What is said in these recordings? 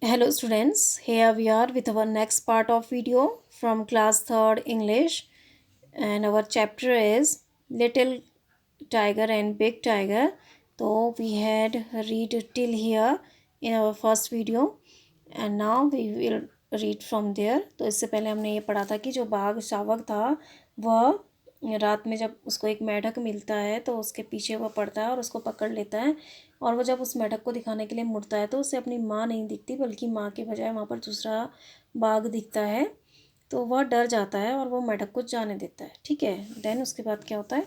Hello students, here we are with our next part of video from class 3rd English, and our chapter is Little Tiger and Big Tiger. So we had read till here in our first video and now we will read from there. तो इससे पहले हमने ये पढ़ा था कि जो बाघ शावक था वह रात में जब उसको एक मेंढक मिलता है तो उसके पीछे वह पड़ता है और उसको पकड़ लेता है। और वो जब उस मेंढक को दिखाने के लिए मुड़ता है तो उसे अपनी माँ नहीं दिखती बल्कि माँ के बजाय वहाँ पर दूसरा बाघ दिखता है। तो वह डर जाता है और वो मेंढक को जाने देता है। ठीक है, देन उसके बाद क्या होता है,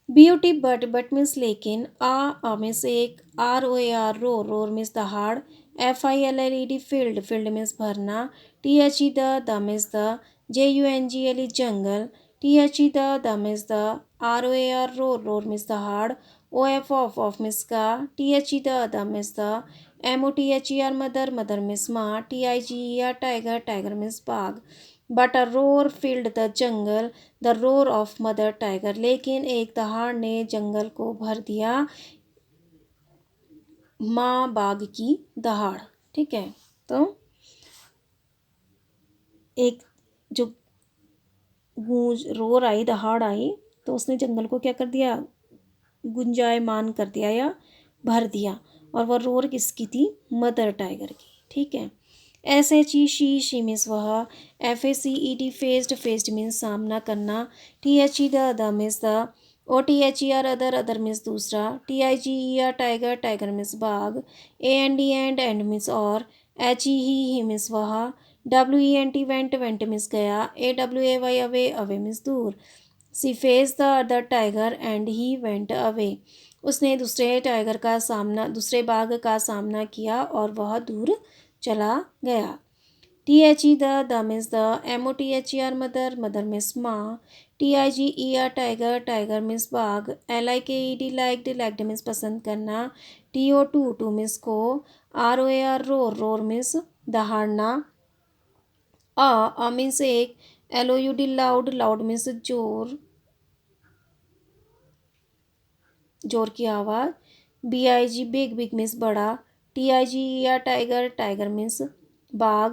ब्यूटी बट मीन्स लेकिन, आ मीन्स एक, ROAR रोर मीन्स दहाड़, FILLED फील्ड मीन्स भरना, THE the means the, JUNGLE jungle, THE the means the, ROAR roar means दहाड़, OF ऑफ मीन्स का, THE the means the, MOTHER mother means माँ, TIGER tiger means बाघ। But a roar field the jungle the roar of mother tiger, लेकिन एक दहाड़ ने जंगल को भर दिया माँ बाघ की दहाड़। ठीक है, तो एक जो गूंज रोर आई, दहाड़ आई, तो उसने जंगल को क्या कर दिया, गुंजायमान कर दिया या भर दिया। और वह रोर किसकी थी, मदर टाइगर की। ठीक है, SHE शी मीन्स वह, FACED फेस्ड मीन्स सामना करना, THE the means the, OTHER other means दूसरा, TIGER टाइगर मीन्स बाघ, AND एंड मीन्स और, HE ही मीन्स वह, WENT वेंट मीन्स गया, AWAY अवे मीन्स दूर। She face the other tiger and he went away, उसने दूसरे बाघ का सामना किया और वह दूर चला गया। THE the means the, MOTHER mother means माँ, TIGER टाइगर मीन्स बाघ, LIKED लाइक्ड मीन्स पसंद करना, TO टू मीन्स को, ROAR रोर मीन्स दहाड़ना, मीन्स एक, LOUD लाउड मीन्स जोर की आवाज़, BIG बिग मीन्स बड़ा, TIGER टाइगर मीन्स बाघ,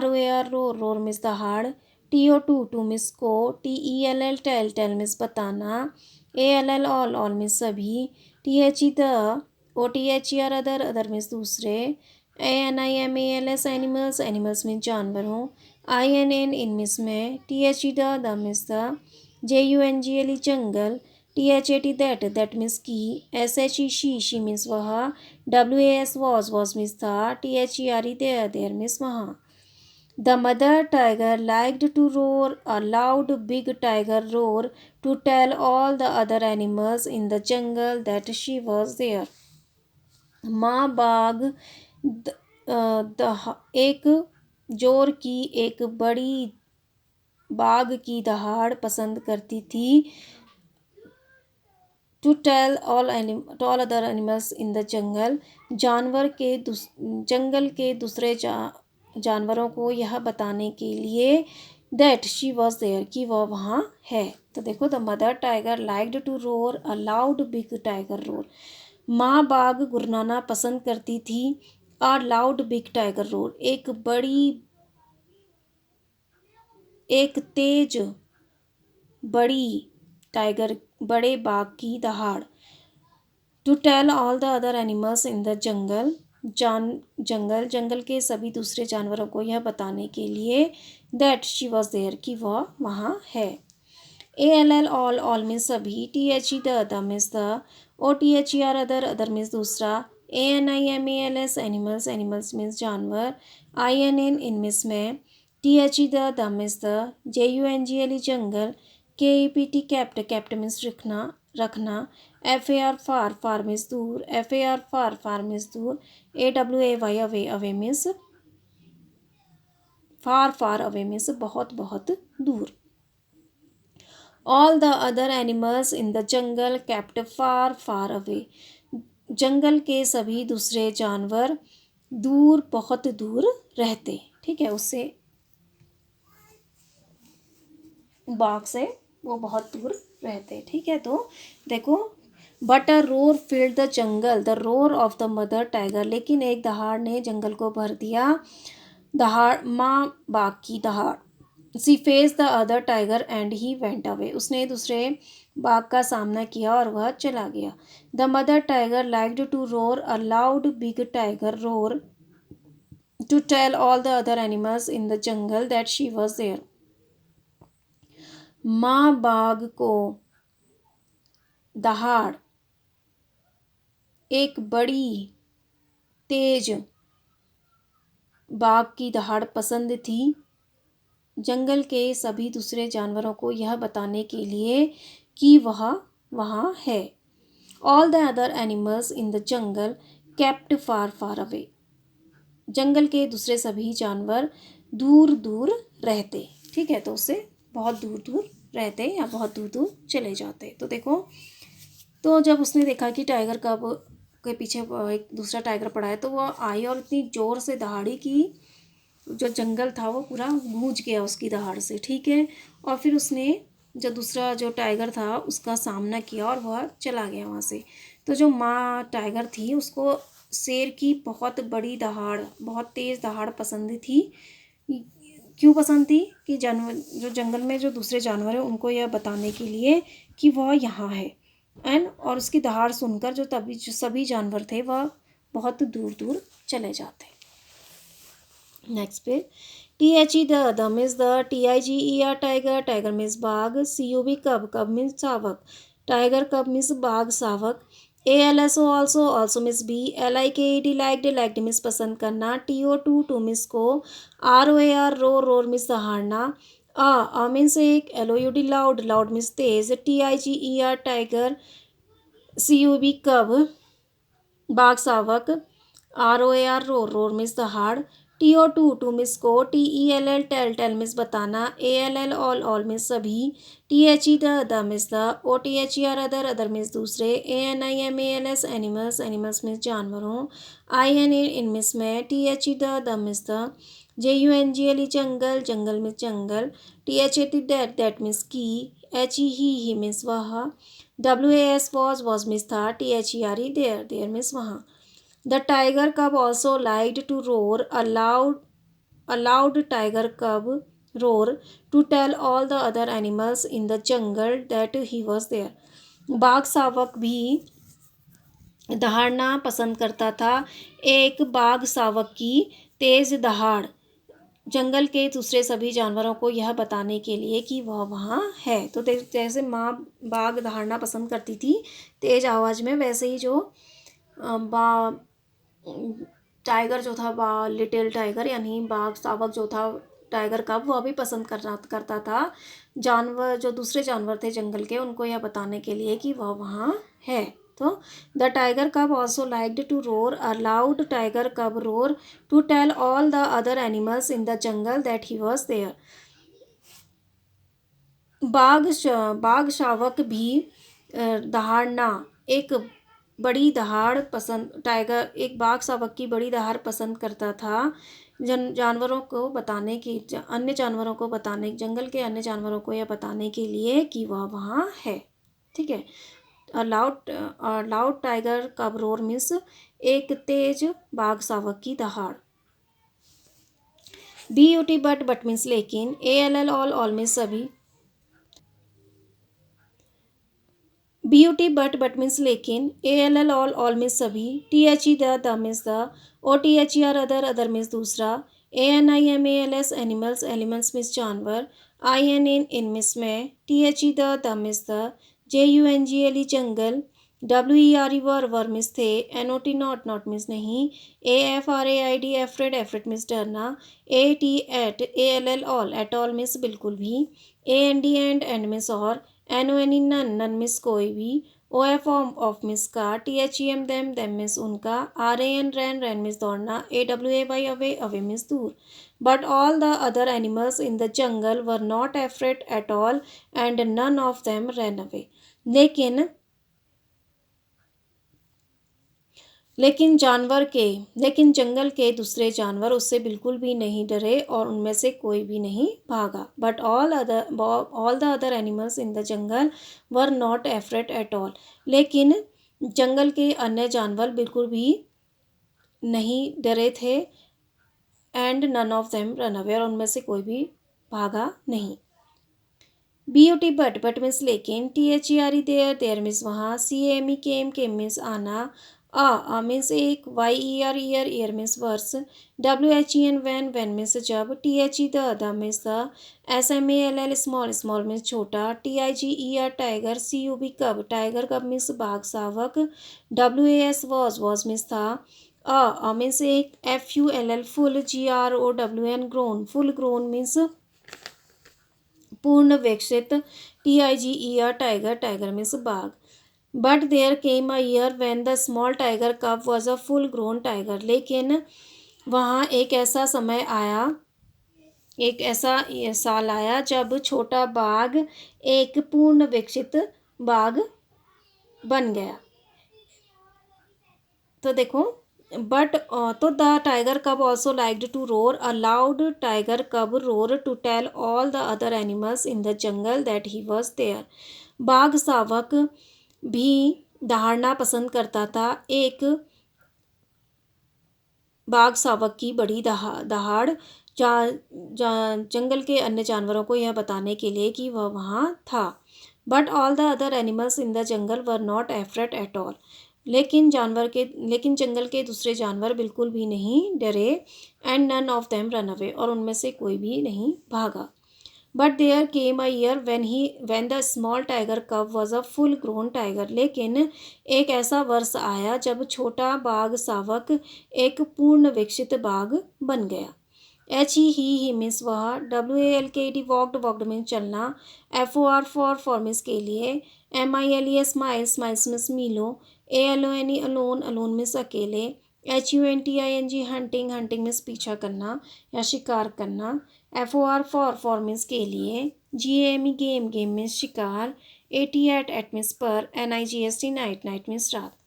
ROAR रोर मीन्स दहाड़, TO टू मीन्स को, TELL टेल मीन्स बताना, ALL ऑल मीन्स सभी, THE the, OTHER other means दूसरे, ANIMALS एनिमल्स मीन्स जानवरों, INN इन मीन्स में, THE the means the, JUNGLE jungle, THAT that means की, SHE she means वह, WAS was means था, THERE there means वहाँ। The mother tiger liked to roar a loud big tiger roar to tell all the other animals in the jungle that she was there. माँ बाघ एक जोर की एक बड़ी बाघ की दहाड़ पसंद करती थी, to tell all other animals in the jungle, जंगल के दूसरे जानवरों को यह बताने के लिए, दैट शी वॉज देयर कि वह वहाँ है। तो देखो, the mother tiger liked to roar a loud big tiger roar, माँ बाघ गुर्राना पसंद करती थी, a loud big tiger roar एक तेज बड़ी टाइगर बड़े बाघ की दहाड़, to tell all the other animals in the jungle के सभी दूसरे जानवरों को यह बताने के लिए, दैट शी वॉज देयर कि वह वहाँ है। ALL ऑल मीन्स सभी, THE the means the, OTHER other means दूसरा, ANIMALS एनिमल्स मीन्स जानवर, INN इन मीन्स में, THE the means the, JUNGLE jungle, KEPT kept means रखना, FAR फार मीन्स दूर, FAR फार मीन्स दूर, AWAY away means far away means बहुत दूर। All the other animals in the jungle kept far away, जंगल के सभी दूसरे जानवर बहुत दूर रहते। ठीक है, उससे बाघ से वो बहुत दूर रहते। ठीक है, तो देखो, but a roar filled the jungle, the roar of the mother tiger, लेकिन एक दहाड़ ने जंगल को भर दिया, दहाड़ माँ बाघ की दहाड़। She face the other tiger and he went away, उसने दूसरे बाघ का सामना किया और वह चला गया। The mother tiger liked to roar a loud big tiger roar to tell all the other animals in the jungle that she was there. माँ बाघ को दहाड़, एक बड़ी तेज बाघ की दहाड़ पसंद थी, जंगल के सभी दूसरे जानवरों को यह बताने के लिए कि वह वहाँ है। All the other animals in the jungle kept far far away, जंगल के दूसरे सभी जानवर दूर दूर रहते। ठीक है, तो उससे बहुत दूर दूर रहते या बहुत दूर दूर चले जाते। तो देखो, तो जब उसने देखा कि टाइगर कब के पीछे एक दूसरा टाइगर पड़ा है, तो वह आई और इतनी ज़ोर से दहाड़ी की, जो जंगल था वो पूरा गूंज गया उसकी दहाड़ से। ठीक है, और फिर उसने जो दूसरा जो टाइगर था उसका सामना किया और वह चला गया वहाँ से। तो जो माँ टाइगर थी उसको शेर की बहुत बड़ी दहाड़, बहुत तेज़ दहाड़ पसंद थी। क्यों पसंद थी? कि जानवर जो जंगल में जो दूसरे जानवर हैं उनको यह बताने के लिए कि वह यहाँ है। एंड और उसकी दहाड़ सुनकर जो तभी जो सभी जानवर थे वह बहुत दूर दूर चले जाते। नेक्स्ट पे THE the means the, TIGER tiger, tiger means बाघ, CUB कब, कब मीन्स शावक, टाइगर कब मीन्स बाघ शावक, ALSO ऑल्सो, ऑल्सो मीन्स बी, LIKED लाइक्ड, लाइक्ड मीन्स पसंद करना, TO टू मीन्स को, ROAR रोर, रोर मीन्स दहाड़ना, मीन्स एक, LOUD लाउड, लाउड मीन्स तेज, TIGER टाइगर, CUB कब, बाघ शावक, ROAR रोर, रोर मीन्स दहाड़, TO टू मीन्स को, TELL टेल, टेल मीन्स बताना, ALL ऑल मीन्स सभी, THE the means the, OTHER other, other means दूसरे, ANIMALS animals, animals means जानवरों, IN in means में, THE the means the, JUNGLE jungle, jungle means jungle, THAT that means की, HE he means वह, WAS was means था, THERE there, there means वहाँ। The tiger cub also liked to roar a loud tiger cub roar to tell all the other animals in the jungle that he was there. बाघ शावक भी दहाड़ना पसंद करता था, एक बाघ शावक की तेज दहाड़ जंगल के दूसरे सभी जानवरों को यह बताने के लिए कि वह वहाँ है। तो जैसे माँ बाघ दहाड़ना पसंद करती थी तेज आवाज़ में, वैसे ही जो बा टाइगर जो था, लिटिल टाइगर यानी बाघ शावक जो था टाइगर कब, वह भी पसंद करता था जानवर, जो दूसरे जानवर थे जंगल के, उनको यह बताने के लिए कि वह वहाँ है। तो the tiger cub also liked to roar a loud tiger cub roar to tell all the other animals in the jungle that he was there. बाघ शावक भी दहाड़ना, एक बड़ी दहाड़ पसंद, टाइगर एक बाघ शावक की बड़ी दहाड़ पसंद करता था जानवरों को बताने की, अन्य जानवरों को बताने, जंगल के अन्य जानवरों को यह बताने के लिए कि वह वहाँ है। ठीक है, loud tiger cub roar means एक तेज बाघ शावक की दहाड़। BUT बट मीन्स लेकिन, ALL ऑल मीन्स सभी, BUT बट मीन्स लेकिन, ALL ऑल मीन्स सभी, THE the means the, OTHER other, other means दूसरा, ANIMALS एनिमल्स, एनिमल्स मीन्स जानवर, IN इन मीन्स में, THE the means the, JUNGLE jungle, WERE were means थे, NOT not means नहीं, AFRAID afraid, afraid means डरना, AT eight, ALL all means बिल्कुल भी, AND and means और, NONE none, none means कोई भी, OF of means का, THEM them means उनका, RAN रैन, रैन मीन्स दौड़ना, AWAY अवे, अवे मीन्स दूर। But all the other animals in the jungle were not afraid at all and none of them ran away. लेकिन जंगल के दूसरे जानवर उससे बिल्कुल भी नहीं डरे और उनमें से कोई भी नहीं भागा। But all the other animals in the jungle were not afraid at all, लेकिन जंगल के अन्य जानवर बिल्कुल भी नहीं डरे थे। And none of them run away, और उनमें से कोई भी भागा नहीं। BUT बट मीन्स लेकिन, THERE देयर, देयर मीन्स वहाँ, CAME केम मीन्स आना, मीन्स एक, YER ईयर, ईयर मीन्स वर्ष, WHEN वैन मीन्स जब, THE the means the, SMALL small, small means छोटा, TIGER tiger, CUB cub, tiger cub means बाघ सावक, WAS was means था, means एक, FULL full, GROWN grown, full grown means पूर्ण विकसित, TIGER tiger, tiger means बाघ। But there came a year when the small tiger cub was a full grown tiger, लेकिन वहाँ एक ऐसा समय आया, एक ऐसा साल आया जब छोटा बाघ एक पूर्ण विकसित बाघ बन गया। तो देखो, बट तो the tiger cub also liked to roar, a loud tiger cub roar to tell all the other animals in the jungle that he was there. बाघ सावक भी दहाड़ना पसंद करता था, एक बाघ सावक की बड़ी दहाड़ जंगल के अन्य जानवरों को यह बताने के लिए कि वह वहाँ था। But all the other animals in the jungle were not afraid at all, लेकिन जंगल के दूसरे जानवर बिल्कुल भी नहीं डरे। And none of them run away, और उनमें से कोई भी नहीं भागा। But there came a year when the small tiger cub was a full grown tiger, लेकिन एक ऐसा वर्ष आया जब छोटा बाघ सावक एक पूर्ण विकसित बाघ बन गया। ही मीन्स वह, WALKED वॉक्ड, वॉक्ड मीन्स चलना, FOR फॉर मीन्स के लिए, MILE स्माइल, स्माइल्स मीन्स मीलो, ALONE अलोन, अलोन मीन्स अकेले, HUNTING हंटिंग, हंटिंग मीन्स पीछा करना या शिकार करना, FOR फॉर मीन्स के लिए, GAME गेम, गेम मीन्स शिकार, एट मीन्स पर, NIGST नाइट, नाइट मीन्स रात।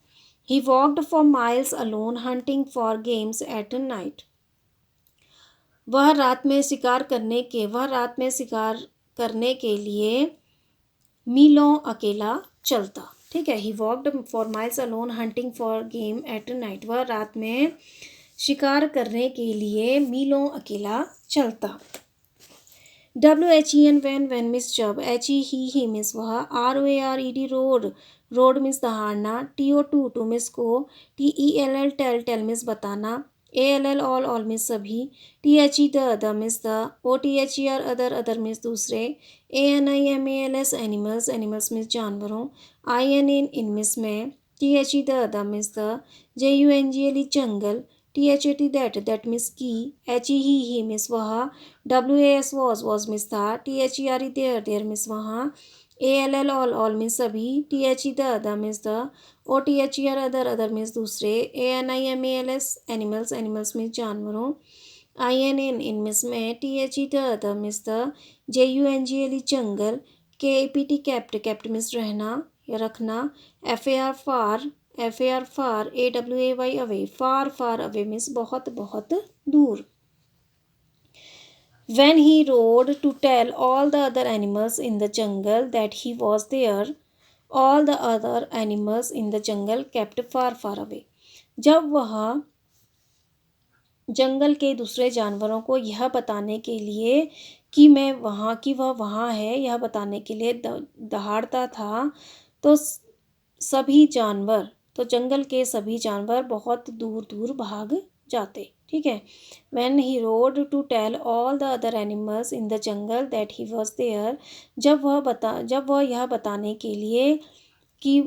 He walked for miles alone hunting for games at night, वह रात में शिकार करने के लिए मीलों अकेला चलता। ठीक है, he walked for miles alone hunting for game at night, वह रात में शिकार करने के लिए मीलों अकेला चलता। WHEN वैन मीन्स जब, ही मीन्स वह, ROARED रोड, रोड मीन्स दहाड़ना, TO टू मीन्स को, TELL टेल मीन्स बताना, ALL ऑल मीन्स सभी, THE the means the, OTHER other means दूसरे, ANIMALS एनिमल्स, एनिमल्स मीन्स जानवरों, IN इन मीन्स में, THE the means the, JUNGLE jungle, THAT that means की, he means वह, WAS was means था, THERE there means वहाँ, ALL all means सभी, THE the means the, OTHER other means दूसरे, ANIMALS animals, animals means जानवरों, IN in means में, THE the means the, JUNGLE jungle, KAPT kept means रहना या रखना, FAR फार, AWAY away, फार away means बहुत बहुत दूर। When he rode to tell all the other animals in the jungle that he was there, all the other animals in the jungle kept far away. जब वह जंगल के दूसरे जानवरों को यह बताने के लिए कि वह वहाँ है, यह बताने के लिए दहाड़ता था, तो सभी जानवर, तो जंगल के सभी जानवर बहुत दूर दूर भाग जाते। ठीक है, when he rode to tell all the other animals in the jungle that he was there, जब वह यह बताने के लिए कि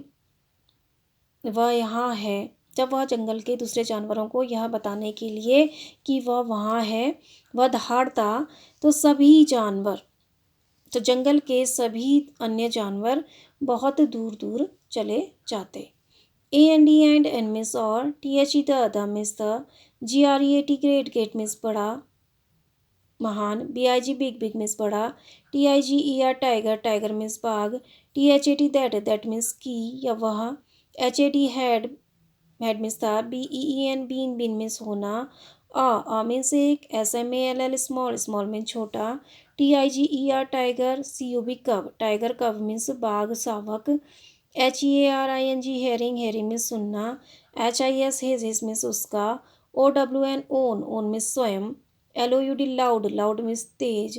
वह यहाँ है, जब वह जंगल के दूसरे जानवरों को यह बताने के लिए कि वह वहाँ है, वह दहाड़ता, तो सभी जानवर, तो जंगल के सभी अन्य जानवर बहुत दूर दूर चले जाते। AND एंड मिस और, THE the miss the, GREAT great miss बड़ा महान, BIG बिग मिस बड़ा, TIGER टाइगर मिस बाघ, THAT दैट मिस की या वह, HAD हेड मिस था, BEEN बीन मिस होना, मीन्स एक, SMALL स्मॉल मीन्स छोटा, TIGER tiger, CUB cub, tiger cub means बाघ सावक, HEARING हेयरिंग हेयरिंग मीन्स सुनना। HIS हिज मीन्स उसका। OWN ओन ओन मीन्स स्वयं। LOUD loud loud means Tej.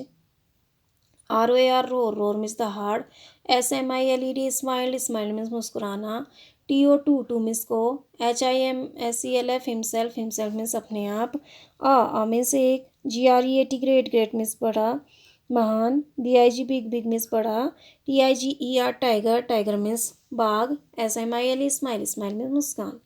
ROAR roar roar means the heart. SMILED smiled smiled means मुस्कुराना। TO to means को। HIMSELF himself himself means अपने आप। Means एक। GREAT great great means बड़ा महान। BIG big big means बड़ा। TIGER tiger tiger means बाघ। SMILE smile smile means Muskan.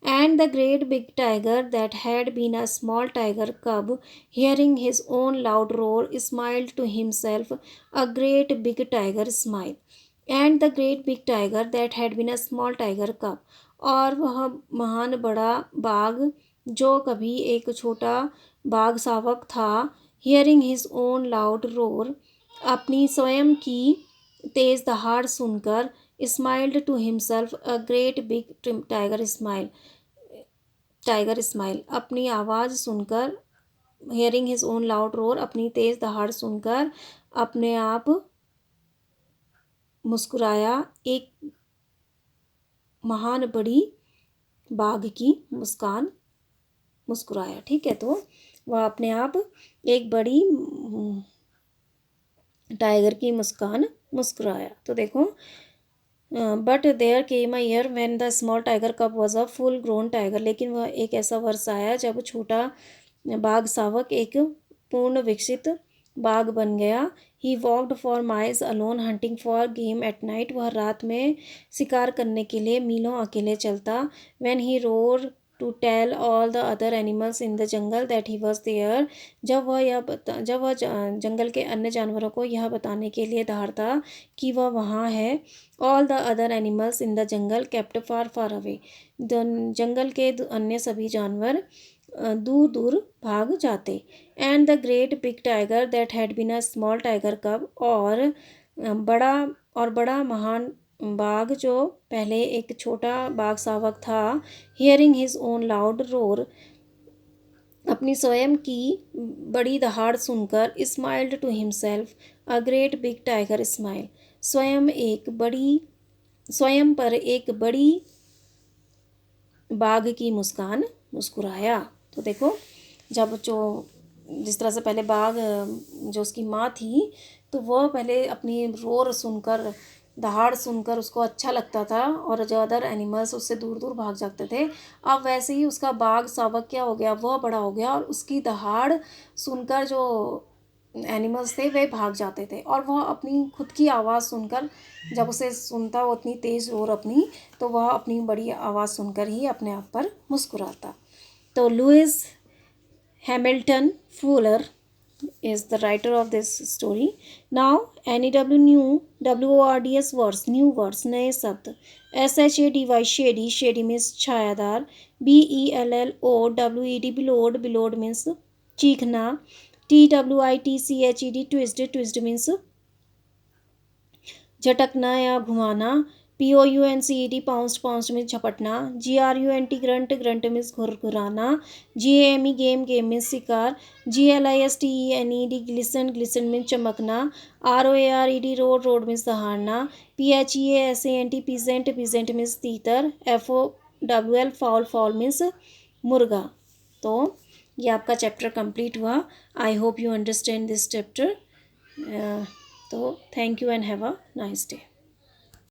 And the great big tiger that had been a small tiger cub, hearing his own loud roar, smiled to himself a great big tiger smile. And the great big tiger that had been a small tiger cub, और वह महान बड़ा बाघ जो कभी एक छोटा बाघ शावक था, hearing his own loud roar, अपनी स्वयं की तेज दहाड़ सुनकर, smiled to himself a great big tiger smile, अपनी आवाज़ सुनकर, hearing his own loud roar, अपनी तेज दहाड़ सुनकर अपने आप मुस्कुराया, एक महान बड़ी बाघ की मुस्कुराया। ठीक है, तो वह अपने आप एक बड़ी टाइगर की मुस्कुराया। तो देखो, but there came a year when the small tiger cub was a full grown tiger, लेकिन वह एक ऐसा वर्ष आया जब छोटा बाघ शावक एक पूर्ण विकसित बाघ बन गया। He walked for miles alone hunting for game at night, वह रात में शिकार करने के लिए मीलों अकेले चलता। When he roar to tell all the other animals in the jungle that he was there, जब वह जंगल के अन्य जानवरों को यह बताने के लिए दहाड़ता कि वह वहाँ है। All the other animals in the jungle kept far far away, जंगल के अन्य सभी जानवर दूर दूर भाग जाते। And the great big tiger that had been a small tiger cub, और बड़ा महान बाघ जो पहले एक छोटा बाघ शावक था, hearing his own loud roar, अपनी स्वयं की बड़ी दहाड़ सुनकर, smiled to himself a great big tiger smile, स्वयं पर एक बड़ी बाघ की मुस्कुराया। तो देखो, जब जिस तरह से पहले बाघ जो उसकी माँ थी, तो वह पहले अपनी रोर सुनकर, दहाड़ सुनकर उसको अच्छा लगता था और जो अदर एनिमल्स उससे दूर दूर भाग जाते थे। अब वैसे ही उसका बाघ शावक क्या हो गया, वह बड़ा हो गया और उसकी दहाड़ सुनकर जो एनिमल्स थे वे भाग जाते थे, और वह अपनी खुद की आवाज़ सुनकर, जब उसे सुनता वो इतनी तेज़ रोर अपनी, तो वह अपनी बड़ी आवाज़ सुनकर ही अपने आप पर मुस्कुराता। तो Lewis Hamilton Fuller is the writer of this story. Now NEW new WORDS words, new words, नए शब्द। SHADY shady shady means छायादार। BELLOWED below below means चीखना। TWITCHED twist twist means झटकना या घुमाना। POUNCED पाउंस्ड पाउंस्ड मीन्स झपटना। GRUNT grunt grunt means घुरघुराना। GAME game game means शिकार। GLISTENED glisten glisten means चमकना। ROARED roared roared means दहाड़ना। PHEASANT pheasant pheasant means तीतर। FOWL fowl fowl means मुर्गा। तो ये आपका चैप्टर कंप्लीट हुआ। I hope you understand this chapter. तो thank you and have a nice day.